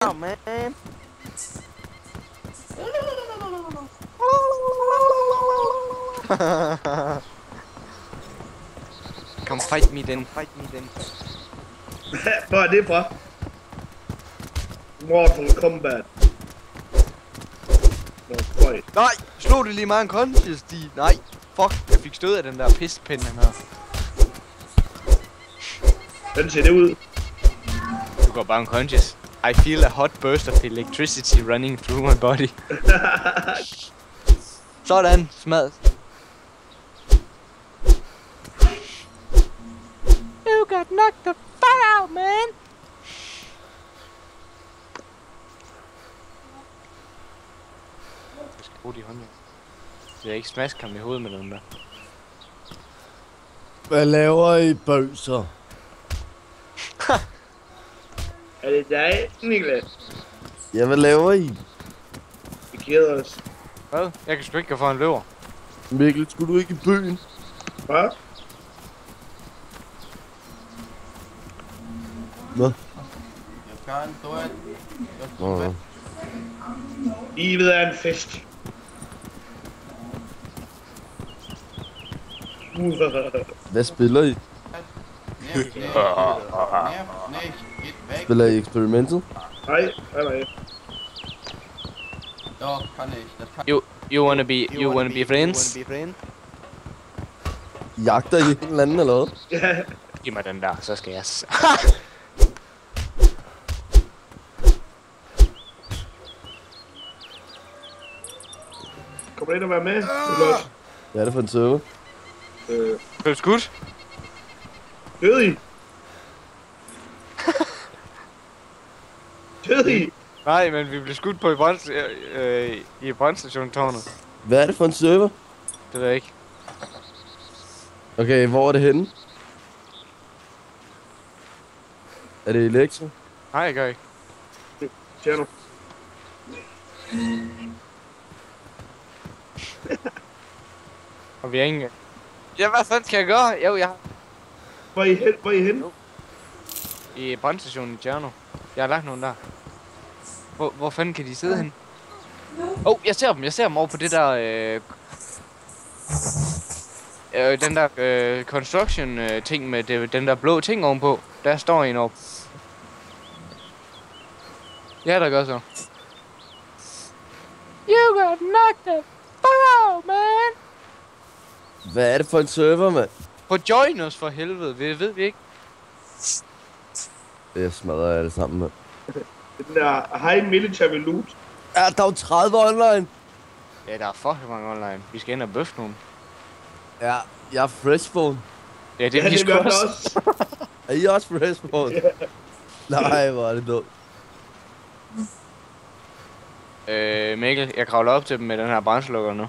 Oh, man. Come fight me then. Hvor er det fra? Mortal Kombat. Nej, slog det lige meget en conscious, de. Nej, fuck, jeg fik stød af den der pispind, han har. Hvordan ser det ud? Du går bare unconscious. I feel a hot burst of electricity running through my body. Sådan, smad. You got knocked the fuck out, man! Jeg skal bruge de håndjern. Jeg har ikke smask ham i hovedet med den der. Hvad laver I, bøser? Er det dig, Niklas? Ja, hvad laver I? Vi keder os. Hvad? Jeg kan sgu ikke gå for en løver. Mikkel, skulle du ikke i byen? Hvad? Hvad? Nå. Livet er en fest. Hvad spiller I? Spiller I Experimental? Nej. Doch, kann ich. Das kann You wanna be friends? Jagter I en eller anden eller hvad? Ja. Giv mig den der, så skal jeg Kommer du ind og være med? Niklas? Hvad er det for en server? Er du skudt? Død I? Død I? Nej, men vi blev skudt på i brandstationstårnet. Hvad er det for en server? Det ved jeg ikke. Okay, hvor er det henne? Er det Elektro? Nej, jeg gør ikke. Tjerno. Og vi er ingen... Ja, hvad fanden skal jeg gøre? Jo, jeg har... Hvor er I henne? I brandstationen i Tjerno. Jeg har lagt nogen der. Hvor fanden kan de sidde henne? Jeg ser dem over på det der... den der construction ting med den der blå ting ovenpå. Der står en op. Ja, der gør så. You got knocked the fuck out, man! Hvad er det for en server, mand? På join os for helvede, ved vi ikke. Det smadrer jeg det sammen, mand. Den der high military loot. Ja, der er jo 30 online. Ja, der er fucking mange online. Vi skal ind og bøffe nogen. Ja, jeg er freshphone. Ja, det er vi det sgu gør også. også. Er I også freshphone? Nej, hvor er det dumt. Mikkel, jeg kravler op til dem med den her brandslukker nu.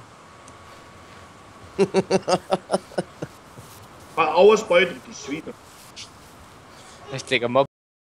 Bare oversprøjte de sviner. Jeg stikker dem op